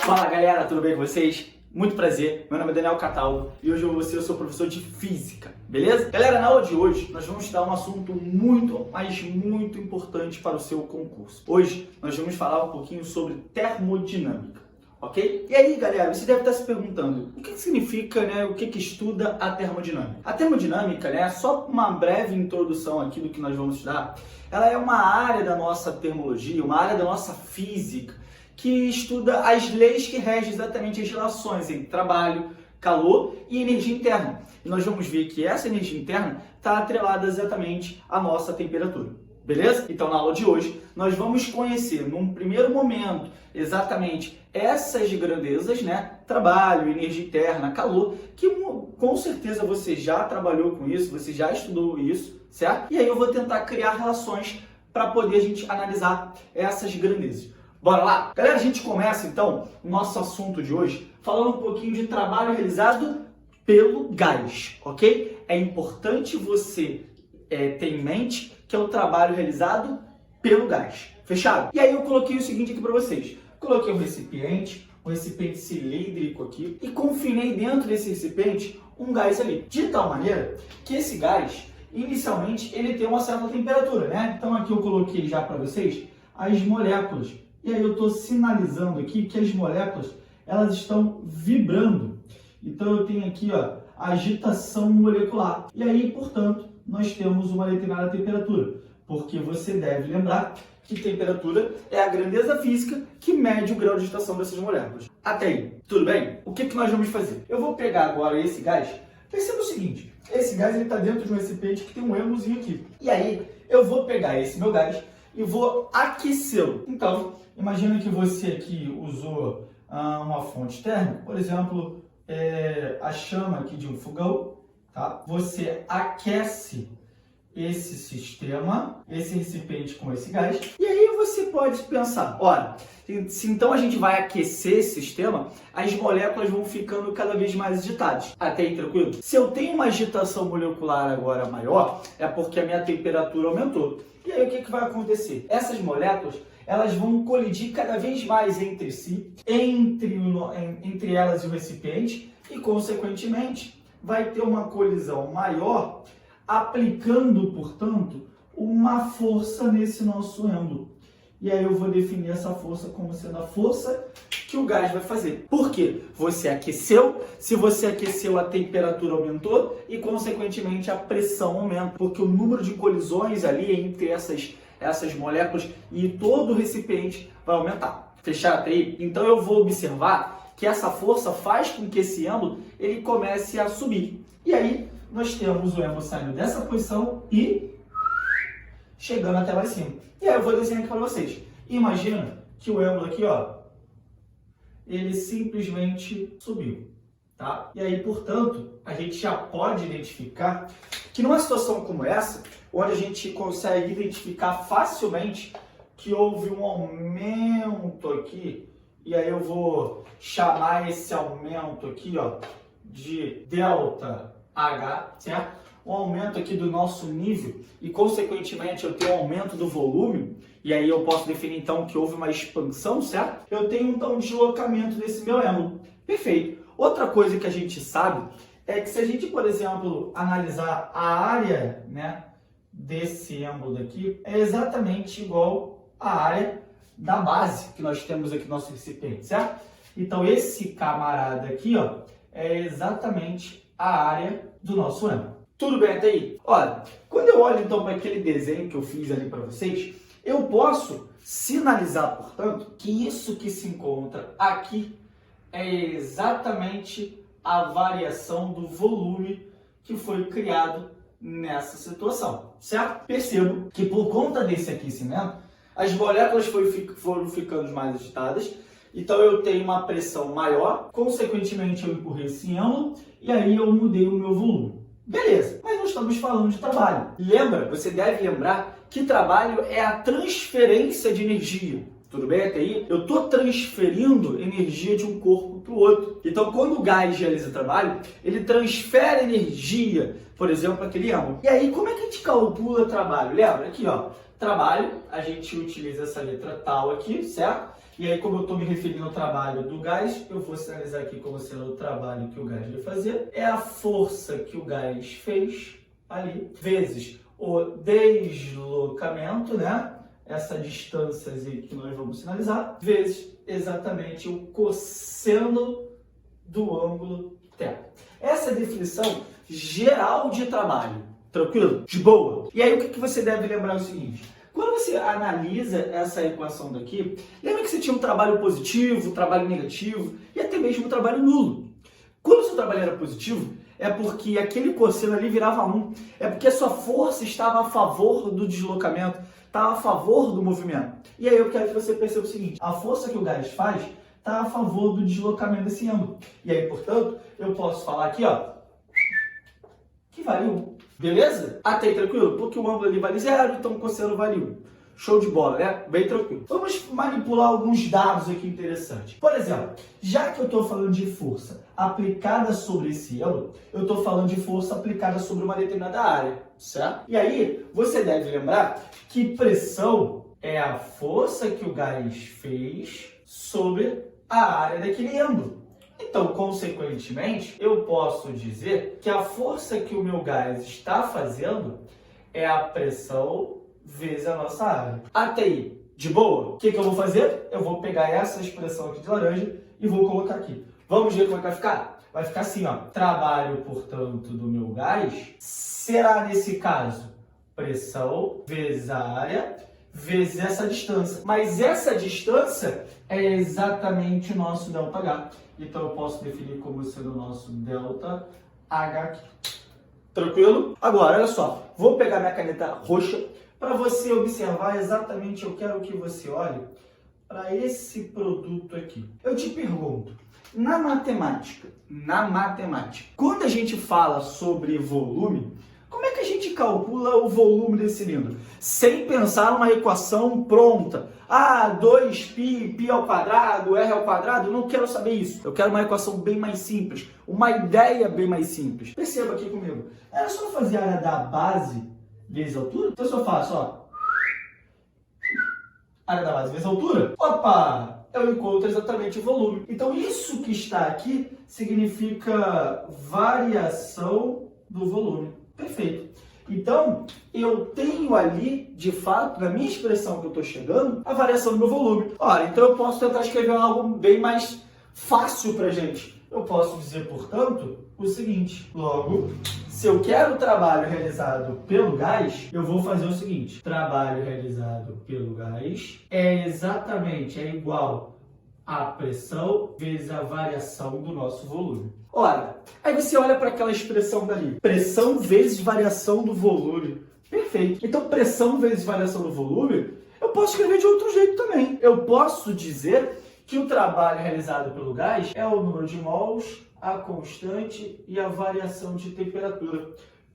Fala galera, tudo bem com vocês? Muito prazer, meu nome é Daniel Cataldo e hoje eu vou ser o seu professor de Física, beleza? Galera, na aula de hoje nós vamos estudar um assunto muito, mas muito importante para o seu concurso. Hoje nós vamos falar um pouquinho sobre termodinâmica, ok? E aí galera, você deve estar se perguntando, o que significa, o que estuda a termodinâmica? A termodinâmica, só uma breve introdução aqui do que nós vamos estudar, ela é uma área da nossa termologia, uma área da nossa física, que estuda as leis que regem exatamente as relações entre trabalho, calor e energia interna. E nós vamos ver que essa energia interna está atrelada exatamente à nossa temperatura. Beleza? Então, na aula de hoje, nós vamos conhecer, num primeiro momento, exatamente essas grandezas, trabalho, energia interna, calor, que com certeza você já trabalhou com isso, você já estudou isso, certo? E aí eu vou tentar criar relações para poder a gente analisar essas grandezas. Bora lá? Galera, a gente começa então o nosso assunto de hoje falando um pouquinho de trabalho realizado pelo gás, ok? É importante você ter em mente que é o trabalho realizado pelo gás. Fechado? E aí eu coloquei o seguinte aqui para vocês. Coloquei um recipiente cilíndrico aqui e confinei dentro desse recipiente um gás ali. De tal maneira que esse gás, inicialmente, ele tem uma certa temperatura, Então aqui eu coloquei já para vocês as moléculas. E aí eu estou sinalizando aqui que as moléculas, elas estão vibrando. Então eu tenho aqui, a agitação molecular. E aí, portanto, nós temos uma determinada temperatura. Porque você deve lembrar que temperatura é a grandeza física que mede o grau de agitação dessas moléculas. Até aí, tudo bem? O que nós vamos fazer? Eu vou pegar agora esse gás. Perceba o seguinte, esse gás está dentro de um recipiente que tem um êmozinho aqui. E aí, eu vou pegar esse meu gás e vou aquecê-lo. Então, imagina que você aqui usou uma fonte térmica, por exemplo, a chama aqui de um fogão, tá? Você aquece esse sistema, esse recipiente com esse gás, e aí você pode pensar, olha, se então a gente vai aquecer esse sistema, as moléculas vão ficando cada vez mais agitadas. Até aí, tranquilo? Se eu tenho uma agitação molecular agora maior, é porque a minha temperatura aumentou. E aí o que vai acontecer? Essas moléculas, elas vão colidir cada vez mais entre si, entre elas e o recipiente, e consequentemente vai ter uma colisão maior, aplicando, portanto, uma força nesse nosso êmbolo. E aí eu vou definir essa força como sendo a força que o gás vai fazer. Por quê? Você aqueceu, se você aqueceu, a temperatura aumentou e, consequentemente, a pressão aumenta, porque o número de colisões ali entre essas moléculas e todo o recipiente vai aumentar. Fechado até aí? Então eu vou observar que essa força faz com que esse êmbolo ele comece a subir. E aí nós temos o êmbolo saindo dessa posição e chegando até lá em cima. E aí eu vou desenhar aqui para vocês. Imagina que o êmbolo aqui, ele simplesmente subiu, tá? E aí, portanto, a gente já pode identificar que numa situação como essa, onde a gente consegue identificar facilmente que houve um aumento aqui, e aí eu vou chamar esse aumento aqui, de delta H, certo? Um aumento aqui do nosso nível e, consequentemente, eu tenho um aumento do volume, e aí eu posso definir, então, que houve uma expansão, certo? Eu tenho, então, um deslocamento desse meu êmbolo. Perfeito. Outra coisa que a gente sabe é que se a gente, por exemplo, analisar a área, desse êmbolo daqui, é exatamente igual à área da base que nós temos aqui no nosso recipiente, certo? Então, esse camarada aqui, é exatamente a área do nosso êmbolo. Tudo bem até aí? Olha, quando eu olho então para aquele desenho que eu fiz ali para vocês, eu posso sinalizar, portanto, que isso que se encontra aqui é exatamente a variação do volume que foi criado nessa situação, certo? Percebo que por conta desse aquecimento, as moléculas foram ficando mais agitadas, então eu tenho uma pressão maior, consequentemente eu empurrei esse êmbolo e aí eu mudei o meu volume. Beleza, mas nós estamos falando de trabalho. Lembra, você deve lembrar que trabalho é a transferência de energia. Tudo bem até aí? Eu estou transferindo energia de um corpo para o outro. Então, quando o gás realiza trabalho, ele transfere energia por exemplo, aquele ângulo. E aí, como é que a gente calcula trabalho? Lembra? Aqui, ó, trabalho, a gente utiliza essa letra tal aqui, certo? E aí, como eu estou me referindo ao trabalho do gás, eu vou sinalizar aqui como sendo o trabalho que o gás vai fazer. É a força que o gás fez ali, vezes o deslocamento, né? Essa distância que nós vamos sinalizar, vezes exatamente o cosseno do ângulo θ. Essa é a definição geral de trabalho. Tranquilo? De boa? E aí, o que você deve lembrar é o seguinte. Quando você analisa essa equação daqui, lembra que você tinha um trabalho positivo, trabalho negativo e até mesmo um trabalho nulo. Quando o seu trabalho era positivo, é porque aquele cosseno ali virava 1. É porque a sua força estava a favor do deslocamento, estava a favor do movimento. E aí eu quero que você perceba o seguinte, a força que o gás faz está a favor do deslocamento desse ângulo. E aí, portanto, eu posso falar aqui, ó, que vale 1. Beleza? Até aí tranquilo? Porque o ângulo ali vale 0, então o cosseno vale 1. Show de bola, né? Bem tranquilo. Vamos manipular alguns dados aqui interessantes. Por exemplo, já que eu estou falando de força aplicada sobre esse ângulo, eu estou falando de força aplicada sobre uma determinada área, certo? E aí, você deve lembrar que pressão é a força que o gás fez sobre a área daquele ângulo. Então, consequentemente, eu posso dizer que a força que o meu gás está fazendo é a pressão vezes a nossa área. Até aí, de boa? O que eu vou fazer? Eu vou pegar essa expressão aqui de laranja e vou colocar aqui. Vamos ver como é que vai ficar? Vai ficar assim, ó. Trabalho, portanto, do meu gás será, nesse caso, pressão vezes a área vezes essa distância. Mas essa distância é exatamente o nosso ΔH. Então, eu posso definir como sendo o nosso ΔH aqui. Tranquilo? Agora, olha só. Vou pegar minha caneta roxa para você observar exatamente, eu quero que você olhe para esse produto aqui. Eu te pergunto, na matemática, quando a gente fala sobre volume, como é que a gente calcula o volume desse cilindro? Sem pensar numa equação pronta. 2π, π ao quadrado, r ao quadrado, não quero saber isso. Eu quero uma equação bem mais simples, uma ideia bem mais simples. Perceba aqui comigo. Era só fazer a área da base vezes a altura? Então se eu faço, ó, área da base vezes a altura, opa, eu encontro exatamente o volume. Então isso que está aqui significa variação do volume. Perfeito. Então, eu tenho ali, de fato, na minha expressão que eu estou chegando, a variação do meu volume. Ora, então eu posso tentar escrever algo bem mais fácil para a gente. Eu posso dizer, portanto, o seguinte. Logo, se eu quero o trabalho realizado pelo gás, eu vou fazer o seguinte. Trabalho realizado pelo gás é igual a pressão vezes a variação do nosso volume. Ora, aí você olha para aquela expressão dali. Pressão vezes variação do volume. Perfeito. Então, pressão vezes variação do volume, eu posso escrever de outro jeito também. Eu posso dizer que o trabalho realizado pelo gás é o número de mols, a constante e a variação de temperatura.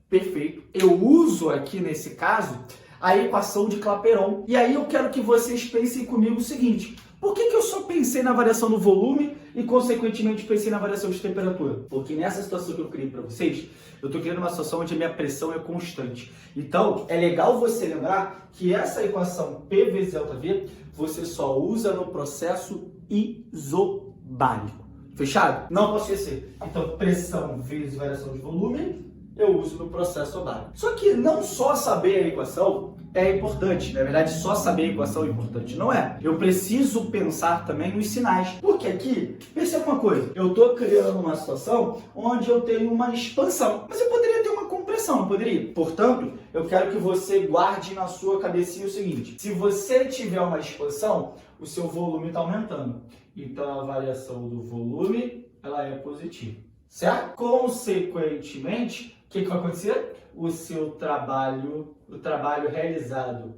Perfeito. Eu uso aqui, nesse caso, a equação de Clapeyron. E aí eu quero que vocês pensem comigo o seguinte. Por que eu só pensei na variação do volume e, consequentemente, pensei na variação de temperatura? Porque nessa situação que eu criei para vocês, eu estou criando uma situação onde a minha pressão é constante. Então, é legal você lembrar que essa equação P vezes ΔV, você só usa no processo isobárico. Fechado? Não posso esquecer. Então, pressão vezes variação de volume, eu uso no processo isobárico. Só que não só saber a equação é importante. Na verdade, só saber a equação é importante. Não é. Eu preciso pensar também nos sinais. Porque aqui, perceba uma coisa. Eu estou criando uma situação onde eu tenho uma expansão. Mas eu poderia ter uma compressão, não poderia? Portanto, eu quero que você guarde na sua cabecinha o seguinte. Se você tiver uma expansão, o seu volume está aumentando. Então, a variação do volume, ela é positiva. Certo? Consequentemente, o que vai acontecer? O seu trabalho, o trabalho realizado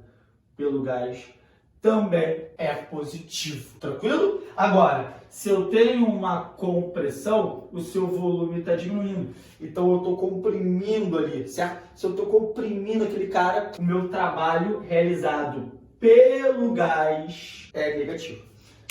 pelo gás também é positivo. Tranquilo? Agora, se eu tenho uma compressão, o seu volume está diminuindo. Então, eu estou comprimindo ali, certo? Se eu estou comprimindo aquele cara, o meu trabalho realizado pelo gás é negativo.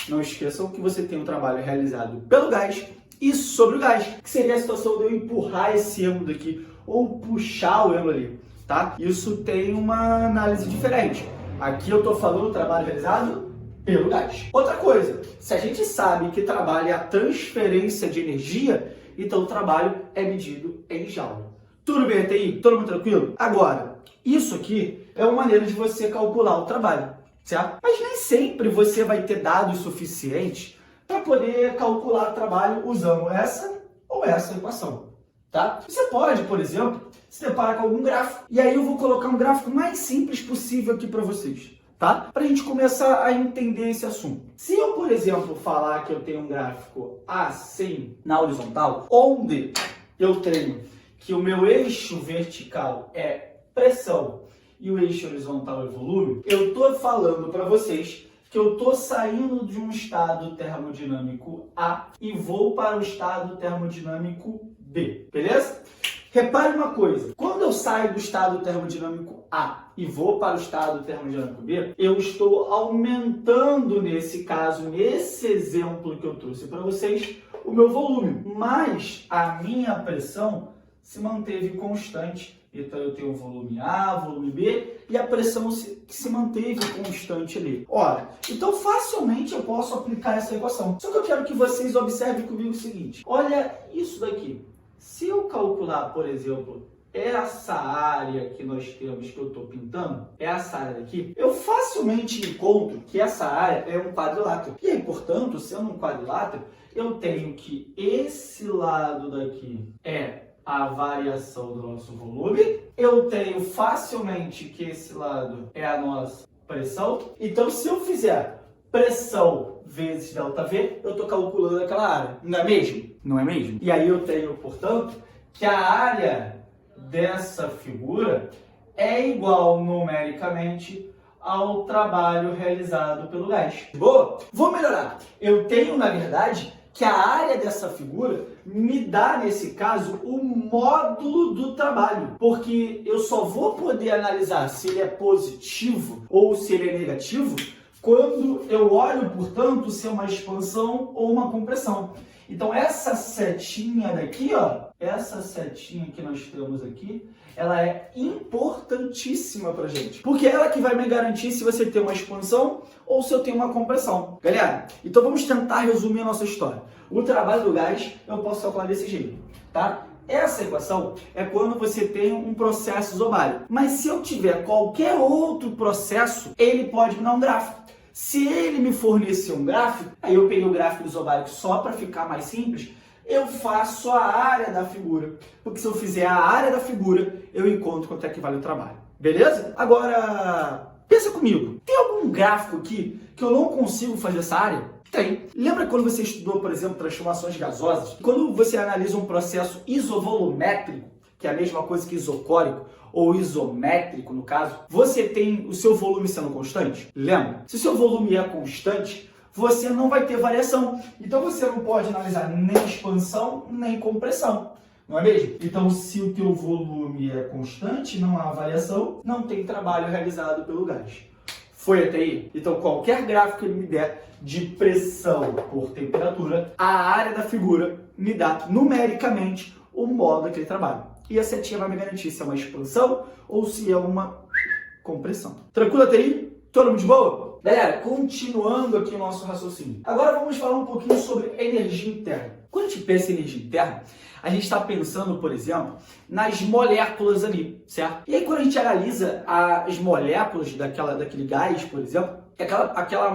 Não esqueçam que você tem um trabalho realizado pelo gás e sobre o gás, que seria a situação de eu empurrar esse ângulo daqui, ou puxar o elo ali, tá? Isso tem uma análise diferente. Aqui eu estou falando do trabalho realizado pelo gás. Outra coisa, se a gente sabe que trabalho é a transferência de energia, então o trabalho é medido em joule. Tudo bem até aí? Todo mundo tranquilo? Agora, isso aqui é uma maneira de você calcular o trabalho, certo? Mas nem sempre você vai ter dados suficientes para poder calcular o trabalho usando essa ou essa equação, tá? Você pode, por exemplo, se deparar com algum gráfico. E aí eu vou colocar um gráfico mais simples possível aqui para vocês, tá? Para a gente começar a entender esse assunto. Se eu, por exemplo, falar que eu tenho um gráfico assim na horizontal, onde eu tenho que o meu eixo vertical é pressão e o eixo horizontal é volume, eu estou falando para vocês que eu estou saindo de um estado termodinâmico A e vou para o estado termodinâmico B, beleza? Repare uma coisa, quando eu saio do estado termodinâmico A e vou para o estado termodinâmico B, eu estou aumentando, nesse caso, nesse exemplo que eu trouxe para vocês, o meu volume, mas a minha pressão se manteve constante. Então eu tenho o volume A, volume B e a pressão que se manteve constante ali. Ora, então facilmente eu posso aplicar essa equação. Só que eu quero que vocês observem comigo o seguinte. Olha isso daqui. Se eu calcular, por exemplo, essa área que nós temos, que eu estou pintando, essa área daqui, eu facilmente encontro que essa área é um quadrilátero. E aí, portanto, sendo um quadrilátero, eu tenho que esse lado daqui é a variação do nosso volume. Eu tenho facilmente que esse lado é a nossa pressão. Então, se eu fizer pressão vezes ΔV, eu estou calculando aquela área. Não é mesmo? Não é mesmo? E aí eu tenho, portanto, que a área dessa figura é igual numericamente ao trabalho realizado pelo gás. Boa? Vou melhorar. Eu tenho, na verdade, que a área dessa figura me dá, nesse caso, o módulo do trabalho. Porque eu só vou poder analisar se ele é positivo ou se ele é negativo quando eu olho, portanto, se é uma expansão ou uma compressão. Então, essa setinha daqui, ó, essa setinha que nós temos aqui, ela é importantíssima pra gente. Porque é ela que vai me garantir se você tem uma expansão ou se eu tenho uma compressão. Galera, então vamos tentar resumir a nossa história. O trabalho do gás eu posso calcular desse jeito, tá? Essa equação é quando você tem um processo isobárico. Mas se eu tiver qualquer outro processo, ele pode me dar um gráfico. Se ele me fornecer um gráfico, aí eu peguei o gráfico do isobárico só para ficar mais simples, eu faço a área da figura. Porque se eu fizer a área da figura, eu encontro quanto é que vale o trabalho. Beleza? Agora, pensa comigo. Tem algum gráfico aqui que eu não consigo fazer essa área? Tem. Lembra quando você estudou, por exemplo, transformações gasosas? Quando você analisa um processo isovolumétrico, que é a mesma coisa que isocórico, ou isométrico, no caso, você tem o seu volume sendo constante? Lembra? Se o seu volume é constante, você não vai ter variação. Então você não pode analisar nem expansão, nem compressão. Não é mesmo? Então, se o teu volume é constante, não há variação, não tem trabalho realizado pelo gás. Foi até aí? Então, qualquer gráfico que ele me der de pressão por temperatura, a área da figura me dá numericamente o modo daquele trabalho. E a setinha vai me garantir se é uma expansão ou se é uma compressão. Tranquilo até aí? Todo mundo de boa? Galera, continuando aqui o nosso raciocínio. Agora vamos falar um pouquinho sobre energia interna. Quando a gente pensa em energia interna, a gente está pensando, por exemplo, nas moléculas ali, certo? E aí quando a gente analisa as moléculas daquele gás, por exemplo,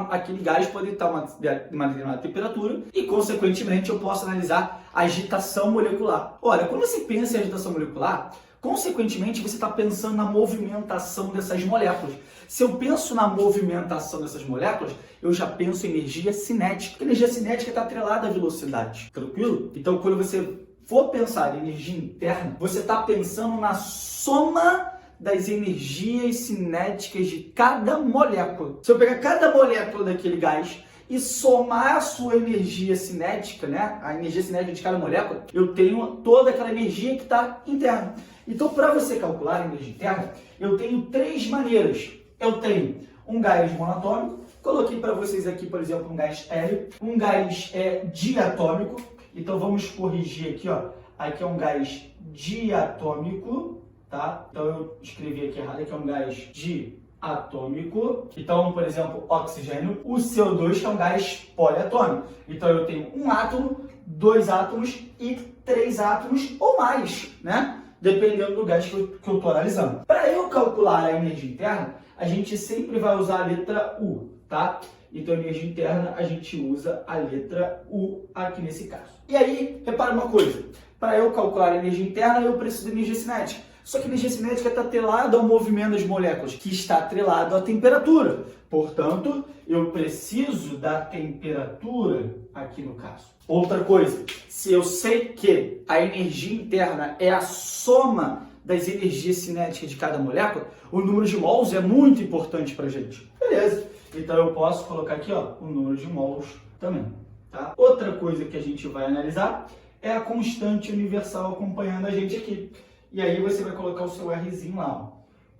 aquele gás pode estar uma determinada temperatura e, consequentemente, eu posso analisar a agitação molecular. Olha, quando você pensa em agitação molecular, consequentemente, você está pensando na movimentação dessas moléculas. Se eu penso na movimentação dessas moléculas, eu já penso em energia cinética. A energia cinética está atrelada à velocidade. Tranquilo? Então, quando você for pensar em energia interna, você está pensando na soma das energias cinéticas de cada molécula. Se eu pegar cada molécula daquele gás e somar a sua energia cinética, né, a energia cinética de cada molécula, eu tenho toda aquela energia que está interna. Então, para você calcular a energia interna, eu tenho três maneiras. Eu tenho um gás monatômico, coloquei para vocês aqui, por exemplo, um gás hélio, um gás diatômico. Então, vamos corrigir aqui, ó, Aqui é um gás diatômico, tá? Então eu escrevi aqui errado, aqui é um gás diatômico. Então, por exemplo, oxigênio. O CO2 que é um gás poliatômico. Então eu tenho um átomo, 2 átomos e 3 átomos ou mais, né? Dependendo do gás que eu estou analisando. Para eu calcular a energia interna, a gente sempre vai usar a letra U, tá? Então, energia interna, a gente usa a letra U aqui nesse caso. E aí, repara uma coisa. Para eu calcular a energia interna, eu preciso de energia cinética. Só que a energia cinética está atrelada ao movimento das moléculas, que está atrelado à temperatura. Portanto, eu preciso da temperatura aqui no caso. Outra coisa, se eu sei que a energia interna é a soma das energias cinéticas de cada molécula, o número de mols é muito importante para a gente. Beleza. Então eu posso colocar aqui, ó, o número de mols também, tá? Outra coisa que a gente vai analisar é a constante universal acompanhando a gente aqui. E aí você vai colocar o seu Rzinho lá,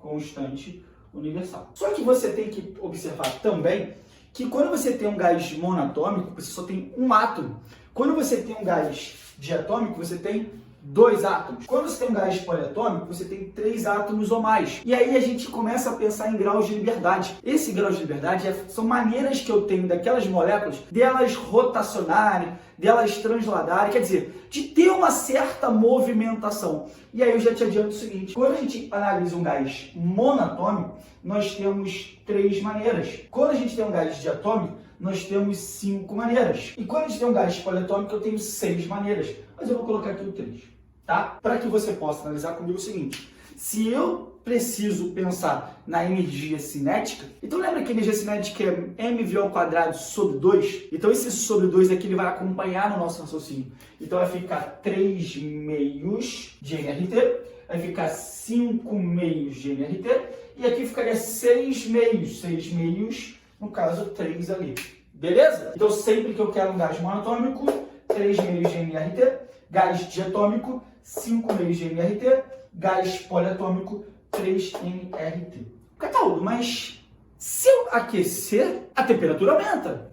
ó, constante universal. Só que você tem que observar também que quando você tem um gás monatômico, você só tem um átomo. Quando você tem um gás diatômico, você tem 2 átomos. Quando você tem um gás poliatômico, você tem 3 átomos ou mais. E aí a gente começa a pensar em graus de liberdade. Esse grau de liberdade são maneiras que eu tenho daquelas moléculas delas rotacionarem, delas transladarem, quer dizer, de ter uma certa movimentação. E aí eu já te adianto o seguinte, quando a gente analisa um gás monatômico, nós temos 3 maneiras. Quando a gente tem um gás diatômico, nós temos 5 maneiras. E quando a gente tem um gás poliatômico, eu tenho 6 maneiras. Mas eu vou colocar aqui o 3, tá? Para que você possa analisar comigo o seguinte, se eu preciso pensar na energia cinética, então lembra que a energia cinética é mv² sobre 2? Então esse sobre 2 aqui ele vai acompanhar no nosso raciocínio. Então vai ficar 3 meios de nRT, vai ficar 5 meios de nRT, e aqui ficaria 6 meios, no caso 3 ali. Beleza? Então sempre que eu quero um gás monatômico, 3 meios de nRT, gás diatômico, 5 meios de nRT, gás poliatômico, 3 nRT. Cataldo, mas se eu aquecer, a temperatura aumenta.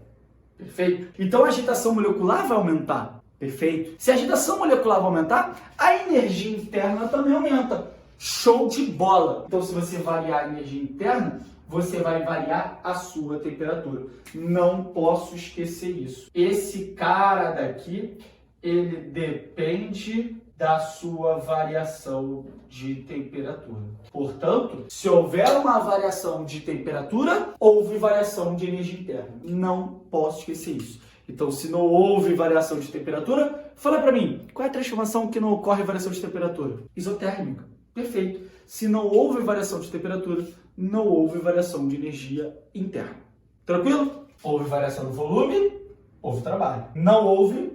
Perfeito? Então a agitação molecular vai aumentar. Perfeito? Se a agitação molecular vai aumentar, a energia interna também aumenta. Show de bola! Então se você variar a energia interna, você vai variar a sua temperatura. Não posso esquecer isso. Esse cara daqui, ele depende da sua variação de temperatura. Portanto, se houver uma variação de temperatura, houve variação de energia interna. Não posso esquecer isso. Então, se não houve variação de temperatura, fala para mim, qual é a transformação que não ocorre variação de temperatura? Isotérmica. Perfeito. Se não houve variação de temperatura, não houve variação de energia interna. Tranquilo? Houve variação do volume, houve trabalho. Não houve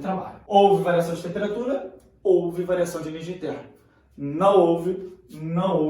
trabalho. Houve variação de temperatura, houve variação de energia interna. Não houve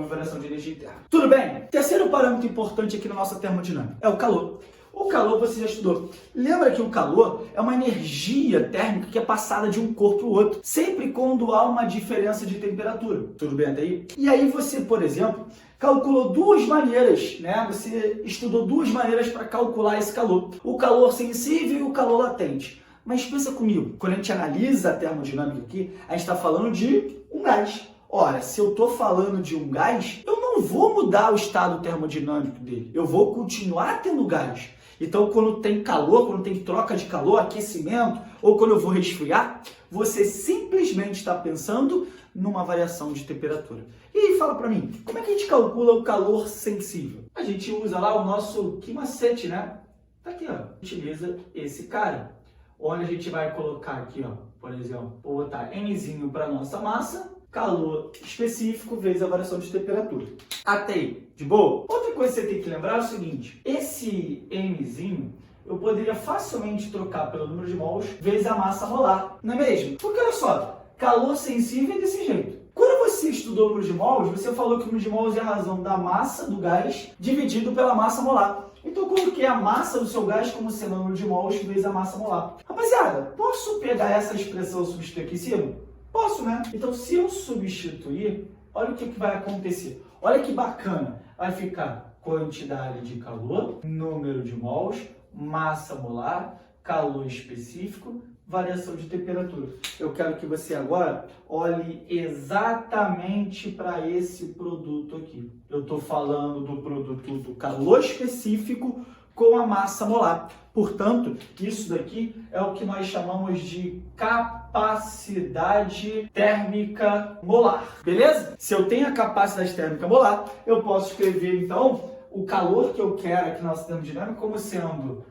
variação de energia interna. Tudo bem? Terceiro parâmetro importante aqui na nossa termodinâmica é o calor. O calor você já estudou. Lembra que o calor é uma energia térmica que é passada de um corpo para o outro, sempre quando há uma diferença de temperatura. Tudo bem até aí? E aí você, por exemplo, calculou 2 maneiras, né? Você estudou 2 maneiras para calcular esse calor. O calor sensível e o calor latente. Mas pensa comigo, quando a gente analisa a termodinâmica aqui, a gente está falando de um gás. Ora, se eu estou falando de um gás, eu não vou mudar o estado termodinâmico dele. Eu vou continuar tendo gás. Então, quando tem calor, quando tem troca de calor, aquecimento, ou quando eu vou resfriar, você simplesmente está pensando numa variação de temperatura. E aí, fala para mim, como é que a gente calcula o calor sensível? A gente usa lá o nosso que macete, né? Tá aqui, ó. Utiliza esse cara. Onde a gente vai colocar aqui, ó, por exemplo, vou botar Nzinho para nossa massa, calor específico vezes a variação de temperatura. Até aí, de boa? Outra coisa que você tem que lembrar é o seguinte, esse Mzinho eu poderia facilmente trocar pelo número de mols vezes a massa molar, não é mesmo? Porque olha só, calor sensível é desse jeito. Quando você estudou o número de mols, você falou que o número de mols é a razão da massa do gás dividido pela massa molar. Então eu coloquei a massa do seu gás como sendo o número de mols vezes a massa molar. Rapaziada, posso pegar essa expressão e substituir aqui em cima? Posso, né? Então se eu substituir, olha o que vai acontecer. Olha que bacana. Vai ficar quantidade de calor, número de mols, massa molar, calor específico, variação de temperatura. Eu quero que você agora olhe exatamente para esse produto aqui. Eu estou falando do produto do calor específico com a massa molar. Portanto, isso daqui é o que nós chamamos de capacidade térmica molar. Beleza? Se eu tenho a capacidade térmica molar, eu posso escrever, então, o calor que eu quero aqui na nossa termodinâmica como sendo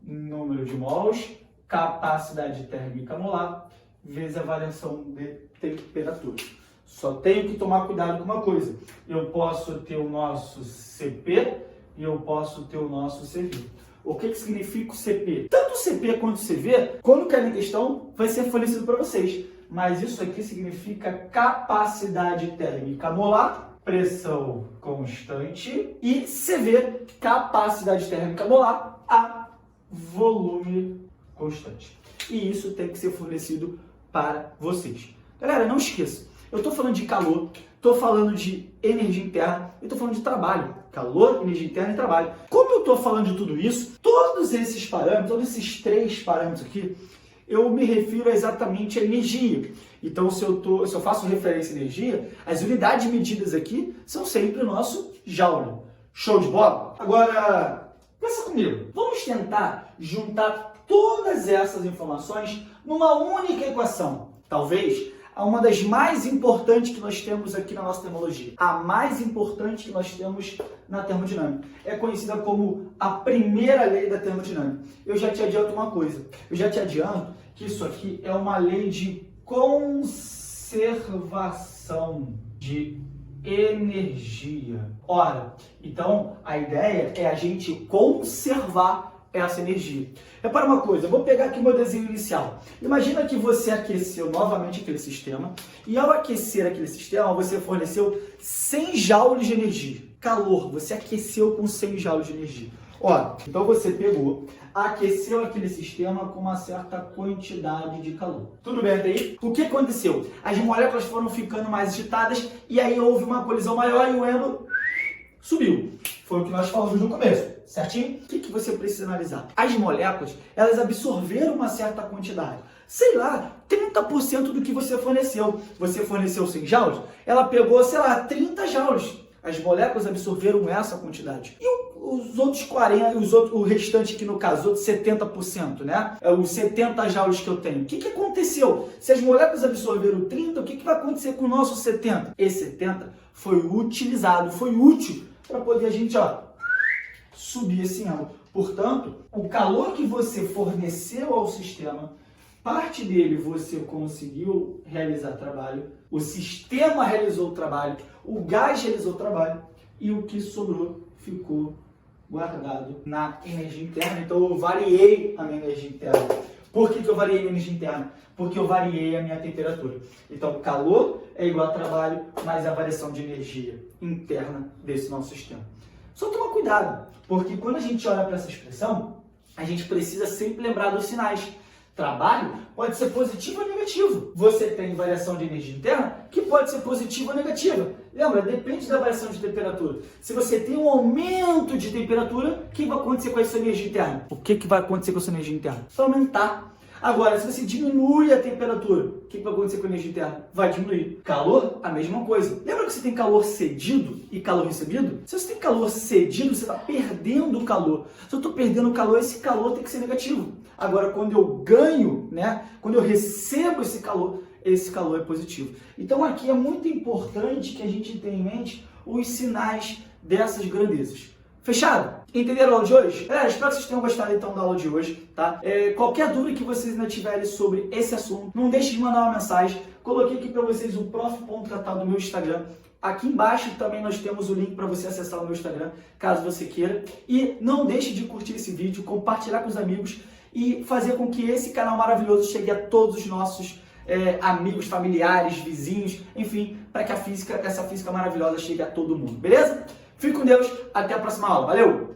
número de mols, capacidade térmica molar, vezes a variação de temperatura. Só tenho que tomar cuidado com uma coisa. Eu posso ter o nosso CP e eu posso ter o nosso CV. O que significa o CP? Tanto o CP quanto o CV, quando cair em questão, vai ser fornecido para vocês. Mas isso aqui significa capacidade térmica molar, pressão constante, e CV, capacidade térmica molar a volume constante. E isso tem que ser fornecido para vocês. Galera, não esqueça, eu estou falando de calor, estou falando de energia interna e estou falando de trabalho. Calor, energia interna e trabalho. Como eu estou falando de tudo isso, todos esses parâmetros, todos esses 3 parâmetros aqui, eu me refiro exatamente à energia. Então, se eu faço referência à energia, as unidades medidas aqui são sempre o nosso joule. Show de bola? Agora, pensa comigo. Vamos tentar juntar todas essas informações numa única equação. Talvez uma das mais importantes que nós temos aqui na nossa termologia. A mais importante que nós temos na termodinâmica. É conhecida como a primeira lei da termodinâmica. Eu já te adianto uma coisa. Eu já te adianto que isso aqui é uma lei de conservação de energia. Ora, então a ideia é a gente conservar essa energia. Repara uma coisa, eu vou pegar aqui o meu desenho inicial. Imagina que você aqueceu novamente aquele sistema e ao aquecer aquele sistema você forneceu 100 joules de energia. Calor, você aqueceu com 100 joules de energia. Ora, então você pegou, aqueceu aquele sistema com uma certa quantidade de calor. Tudo bem até aí? O que aconteceu? As moléculas foram ficando mais agitadas e aí houve uma colisão maior e o elo subiu. Foi o que nós falamos no começo, certinho? O que você precisa analisar? As moléculas, elas absorveram uma certa quantidade. Sei lá, 30% do que você forneceu. Você forneceu 100 joules, ela pegou, sei lá, 30 joules. As moléculas absorveram essa quantidade. E os outros 40%, o restante aqui no caso, os outros 70%, né? Os 70 joules que eu tenho. O que aconteceu? Se as moléculas absorveram 30, o que vai acontecer com o nosso 70? Esse 70 foi utilizado, foi útil para poder a gente, subir esse elo. Portanto, o calor que você forneceu ao sistema, parte dele você conseguiu realizar trabalho, o sistema realizou o trabalho, o gás realizou o trabalho e o que sobrou ficou guardado na energia interna. Então eu variei a minha energia interna. Por que eu variei a minha energia interna? Porque eu variei a minha temperatura. Então calor é igual a trabalho mais a variação de energia interna desse nosso sistema. Só toma cuidado, porque quando a gente olha para essa expressão, a gente precisa sempre lembrar dos sinais. Trabalho pode ser positivo ou negativo. Você tem variação de energia interna que pode ser positiva ou negativa. Lembra, depende da variação de temperatura. Se você tem um aumento de temperatura, o que vai acontecer com a sua energia interna? O que vai acontecer com a sua energia interna? Vai aumentar. Agora, se você diminui a temperatura, o que vai acontecer com a energia interna? Vai diminuir. Calor, a mesma coisa. Lembra que você tem calor cedido e calor recebido? Se você tem calor cedido, você está perdendo o calor. Se eu estou perdendo o calor, esse calor tem que ser negativo. Agora, quando eu ganho, né? Quando eu recebo esse calor é positivo. Então, aqui é muito importante que a gente tenha em mente os sinais dessas grandezas. Fechado? Entenderam a aula de hoje? Galera, espero que vocês tenham gostado então da aula de hoje, tá? Qualquer dúvida que vocês ainda tiverem sobre esse assunto, não deixe de mandar uma mensagem. Coloquei aqui para vocês o prof.catal do meu Instagram. Aqui embaixo também nós temos o link para você acessar o meu Instagram, caso você queira. E não deixe de curtir esse vídeo, compartilhar com os amigos e fazer com que esse canal maravilhoso chegue a todos os nossos amigos, familiares, vizinhos, enfim, para que essa física maravilhosa chegue a todo mundo, beleza? Fique com Deus, até a próxima aula. Valeu!